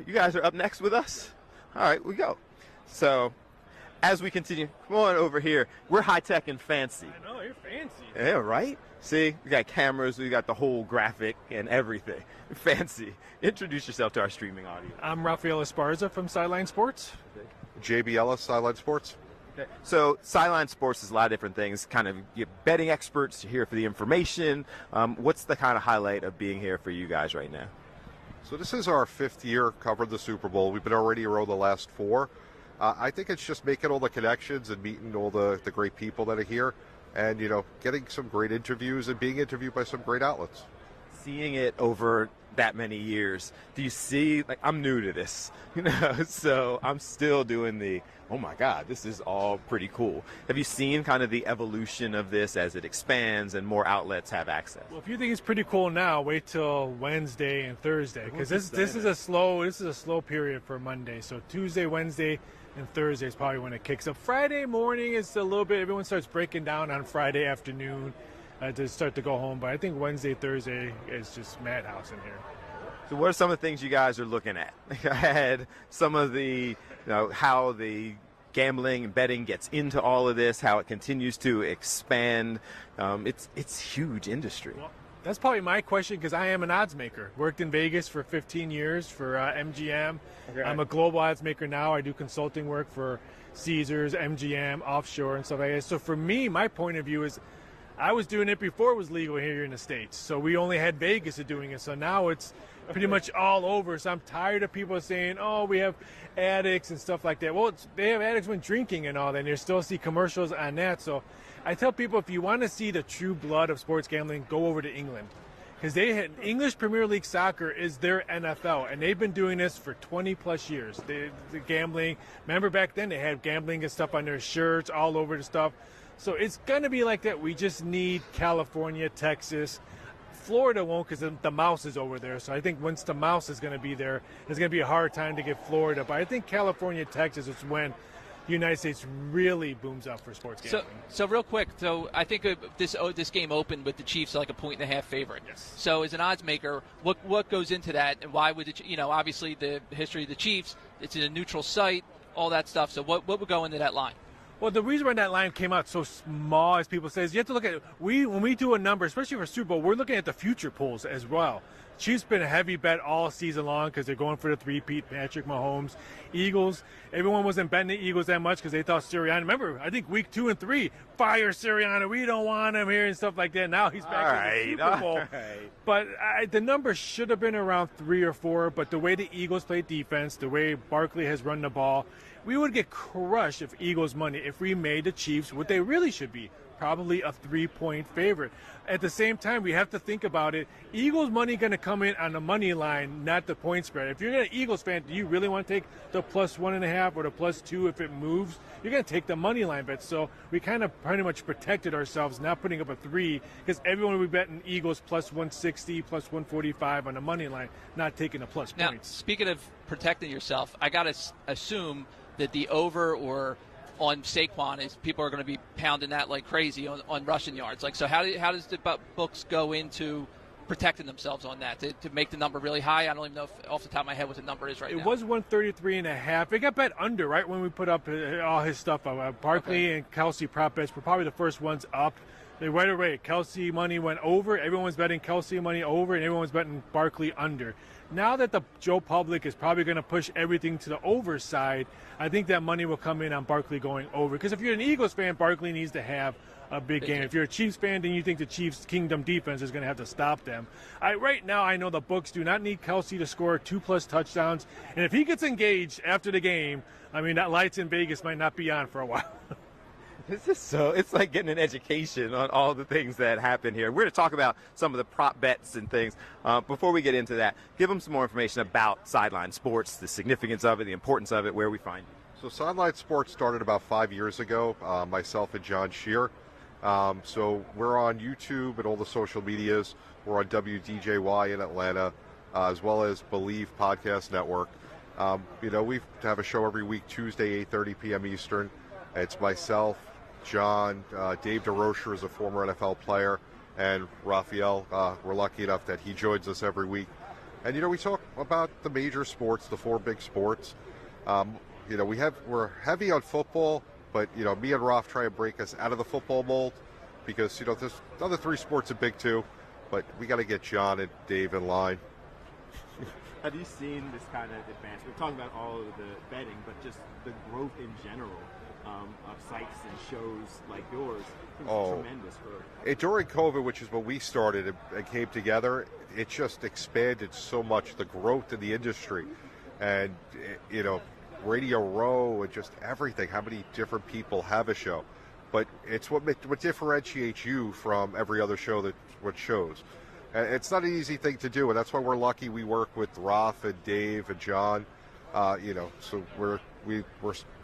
You guys are up next with us? All right, we go. So, as we continue, come on over here. We're high-tech and fancy. I know, you're fancy. Yeah, right? See, we got cameras, we got the whole graphic and everything. Fancy. Introduce yourself to our streaming audience. I'm Raphael Esparza from Sideline Sports. JB Ellis, Sideline Sports. Okay. So, Sideline Sports is a lot of different things. Kind of you're betting experts, you're here for the information. What's the kind of highlight of being here for you guys right now? So this is our 5th year covering the Super Bowl. We've been already around the last 4. I think it's just making all the connections and meeting all the great people that are here and, getting some great interviews and being interviewed by some great outlets. Seeing it over that many years, do you see, I'm new to this, so I'm still doing oh my God, this is all pretty cool. Have you seen kind of the evolution of this as it expands and more outlets have access? Well, if you think it's pretty cool now, wait till Wednesday and Thursday, because this is a slow period for Monday. So Tuesday, Wednesday, and Thursday is probably when it kicks up. Friday morning is a little bit, everyone starts breaking down on Friday afternoon to start to go home. But I think Wednesday, Thursday is just madhouse in here. So what are some of the things you guys are looking at? I had some of the, how the gambling and betting gets into all of this, how it continues to expand. It's huge industry. Well, that's probably my question because I am an odds maker. Worked in Vegas for 15 years for MGM. Okay. I'm a global odds maker now. I do consulting work for Caesars, MGM, offshore, and stuff like that. So for me, my point of view is I was doing it before it was legal here in the States. So we only had Vegas doing it. So now it's pretty much all over. So I'm tired of people saying, oh, we have addicts and stuff like that. Well, they have addicts when drinking and all that, and you still see commercials on that. So I tell people, if you want to see the true blood of sports gambling, go over to England. Because English Premier League soccer is their NFL, and they've been doing this for 20-plus years. The gambling, remember back then they had gambling and stuff on their shirts, all over the stuff. So it's going to be like that. We just need California, Texas. Florida won't because the mouse is over there. So I think once the mouse is going to be there, it's going to be a hard time to get Florida. But I think California, Texas is when the United States really booms up for sports gambling. So real quick, so I think this game opened with the Chiefs like a 1.5 favorite. Yes. So as an odds maker, what goes into that, and why would obviously the history of the Chiefs, it's in a neutral site, all that stuff. So what would go into that line? Well, the reason why that line came out so small, as people say, is you have to look at it. When we do a number, especially for Super Bowl, we're looking at the future pools as well. Chiefs been a heavy bet all season long because they're going for the three-peat. Patrick Mahomes, Eagles. Everyone wasn't betting the Eagles that much because they thought Sirianni. Remember, I think week 2 and 3, fire Sirianni. We don't want him here and stuff like that. Now he's back in the Super Bowl. Right. But the number should have been around 3 or 4. But the way the Eagles play defense, the way Barkley has run the ball, we would get crushed if Eagles money if we made the Chiefs what they really should be, probably a 3-point favorite. At the same time, we have to think about it. Eagles money going to come in on the money line, not the point spread. If you're an Eagles fan, do you really want to take the +1.5 or the +2 if it moves? You're going to take the money line bet. So we kind of pretty much protected ourselves, not putting up a 3, because everyone will be betting Eagles +160, +145 on the money line, not taking the plus now, points. Speaking of protecting yourself, I got to assume that the over or on Saquon is people are going to be pounding that like crazy on rushing yards. So how does the books go into protecting themselves on that to make the number really high? I don't even know off the top of my head what the number is right now. It was 133.5. It got bet under right when we put up all his stuff. Barkley and Kelsey prop bets were probably the first ones up. They right away. Kelsey money went over. Everyone's betting Kelsey money over, and everyone's betting Barkley under. Now that the Joe Public is probably going to push everything to the over side, I think that money will come in on Barkley going over. Because if you're an Eagles fan, Barkley needs to have a big game. If you're a Chiefs fan, then you think the Chiefs' Kingdom defense is going to have to stop them. Right now, I know the books do not need Kelsey to score 2+ touchdowns. And if he gets engaged after the game, that lights in Vegas might not be on for a while. It's like getting an education on all the things that happen here. We're going to talk about some of the prop bets and things. Before we get into that, give them some more information about Sideline Sports, the significance of it, the importance of it, where we find you. So Sideline Sports started about 5 years ago, myself and John Shear. So we're on YouTube and all the social medias. We're on WDJY in Atlanta, as well as Believe Podcast Network. We have a show every week, Tuesday, 8:30 p.m. Eastern. It's myself, John, Dave DeRocher is a former NFL player, and Raphael. We're lucky enough that he joins us every week. And, we talk about the major sports, the four big sports. We're heavy on football, but me and Ralph try and break us out of the football mold because there's other three sports are big too, but we got to get John and Dave in line. Have you seen this kind of advance? We're talking about all of the betting, but just the growth in general of sites and shows like yours is tremendous. During COVID, which is when we started and came together, it just expanded so much, the growth in the industry. And, Radio Row and just everything, how many different people have a show. But it's what differentiates you from every other show what shows. And it's not an easy thing to do, and that's why we're lucky we work with Ralph and Dave and John. So we're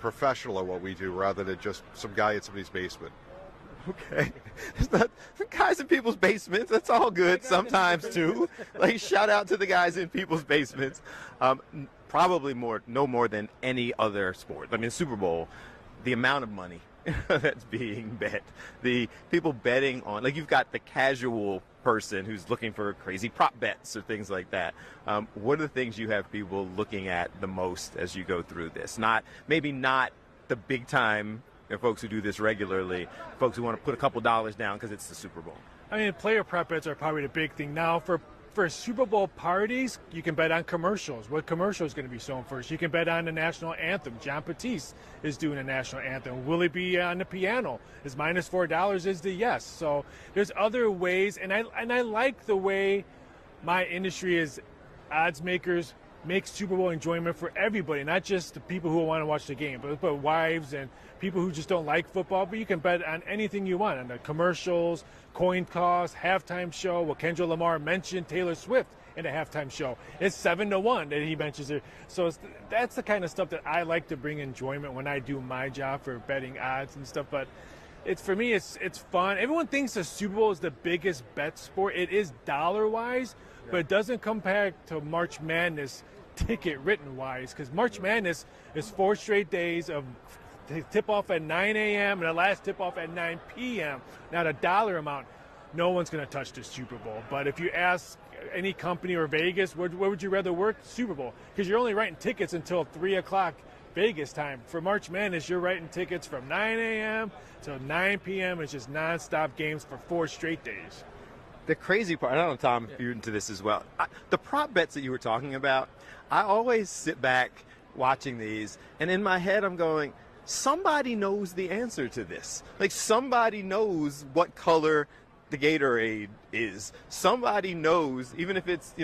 professional at what we do rather than just some guy in somebody's basement. Okay. It's not guys in people's basements. That's all good sometimes too. Like, shout out to the guys in people's basements. Probably no more than any other sport. I mean, Super Bowl, the amount of money that's being bet, the people betting on, like, you've got the casual person who's looking for crazy prop bets or things like that. What are the things you have people looking at the most as you go through this? Maybe not the big time folks who do this regularly, folks who want to put a couple dollars down because it's the Super Bowl. I mean, player prop bets are probably the big thing now. For Super Bowl parties, you can bet on commercials. What commercial is going to be shown first? You can bet on the national anthem. John Batiste is doing a national anthem. Will he be on the piano? Is -$4 is the yes. So there's other ways, and I like the way my industry is odds makers make Super Bowl enjoyment for everybody, not just the people who want to watch the game, but wives and people who just don't like football. But you can bet on anything you want, on the commercials, coin toss, halftime show. Well, Kendra Lamar mentioned Taylor Swift in the halftime show. It's 7-1 that he mentions her. So that's the kind of stuff that I like to bring enjoyment when I do my job for betting odds and stuff. But for me, it's fun. Everyone thinks the Super Bowl is the biggest bet sport. It is dollar-wise, but it doesn't compare to March Madness ticket written wise, because March Madness is 4 straight days of tip off at 9 a.m. and the last tip off at 9 p.m. Now, the dollar amount, no one's going to touch the Super Bowl. But if you ask any company or Vegas, where would you rather work? Super Bowl, because you're only writing tickets until 3 o'clock Vegas time. For March Madness, you're writing tickets from 9 a.m. till 9 p.m. It's just nonstop games for 4 straight days. The crazy part, I don't know, Tom, if you're into this as well. The prop bets that you were talking about, I always sit back watching these, and in my head I'm going, somebody knows the answer to this. Like, somebody knows what color the Gatorade is. Somebody knows, even if it's,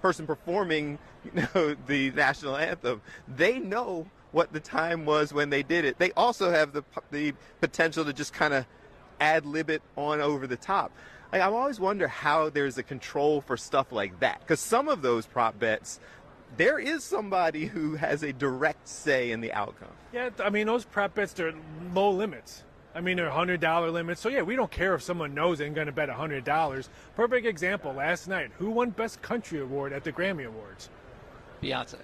person performing, the national anthem, they know what the time was when they did it. They also have the potential to just kind of ad-lib it on over the top. Like, I always wonder how there's a control for stuff like that, because some of those prop bets, there is somebody who has a direct say in the outcome. Yeah, I mean, those prop bets, they're low limits. I mean, they're $100 limits. So, yeah, we don't care if someone knows and going to bet $100. Perfect example, last night, who won Best Country Award at the Grammy Awards? Beyonce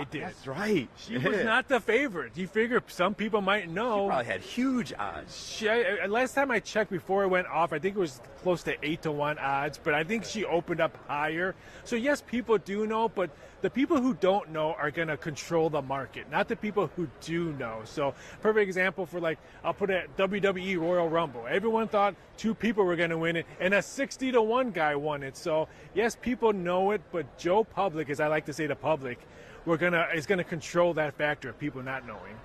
did. That's right. She was not the favorite. You figure some people might know. She probably had huge odds. Last time I checked before it went off, I think it was close to 8-1 odds, but I think she opened up higher. So, yes, people do know, but the people who don't know are going to control the market, not the people who do know. So, perfect example for, I'll put it at WWE Royal Rumble. Everyone thought 2 people were going to win it, and a 60-1 guy won it. So, yes, people know it, but Joe Public, as I like to say the public, is going to control that factor of people not knowing.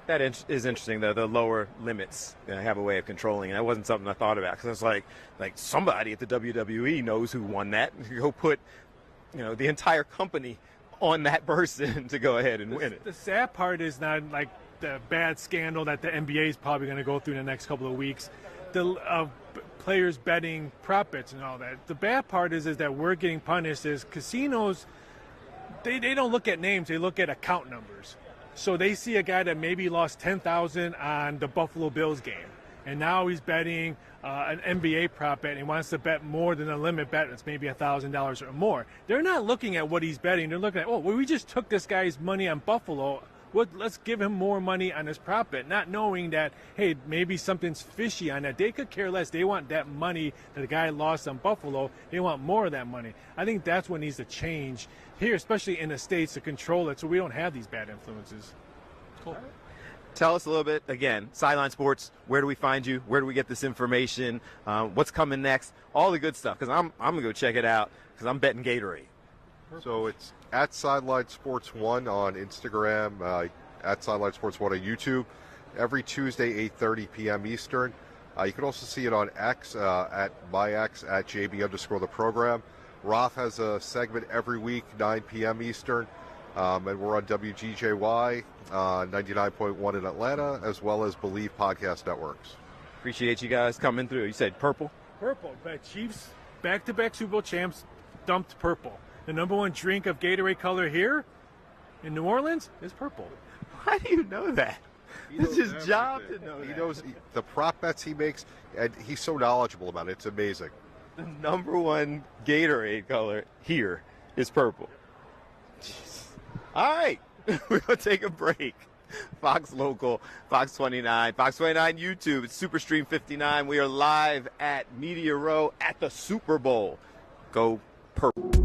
That is interesting, though. The lower limits have a way of controlling it. That wasn't something I thought about, because it's like somebody at the WWE knows who won that. Go put, the entire company on that person to go ahead and win it. The sad part is not like the bad scandal that the NBA is probably going to go through in the next couple of weeks. The players betting prop bets and all that. The bad part is that we're getting punished as casinos. They don't look at names, they look at account numbers. So they see a guy that maybe lost $10,000 on the Buffalo Bills game, and now he's betting an NBA prop bet and he wants to bet more than a limit bet. It's maybe $1,000 or more. They're not looking at what he's betting. They're looking at, we just took this guy's money on Buffalo. Well, let's give him more money on his prop bet, not knowing that, hey, maybe something's fishy on that. They could care less. They want that money that the guy lost on Buffalo. They want more of that money. I think that's what needs to change here, especially in the States, to control it so we don't have these bad influences. Cool. Tell us a little bit, again, Sideline Sports, where do we find you? Where do we get this information? What's coming next? All the good stuff, because I'm going to go check it out because I'm betting Gatorade. So it's at Sideline Sports 1 on Instagram, at Sideline Sports 1 on YouTube, every Tuesday, 8:30 p.m. Eastern. You can also see it on X, at myX, at JB_the program. Raph has a segment every week, 9 p.m. Eastern. And we're on WGJY 99.1 in Atlanta, as well as Believe Podcast Networks. Appreciate you guys coming through. You said purple? Purple. But Chiefs, back-to-back Super Bowl champs, dumped purple. The number one drink of Gatorade color here in New Orleans is purple. Why do you know that? It's his job to know that. He knows the prop bets he makes, and he's so knowledgeable about it. It's amazing. The number one Gatorade color here is purple. Jeez. All right, we're going to take a break. Fox Local, Fox 29, Fox 29 YouTube, it's Superstream 59. We are live at Media Row at the Super Bowl. Go purple.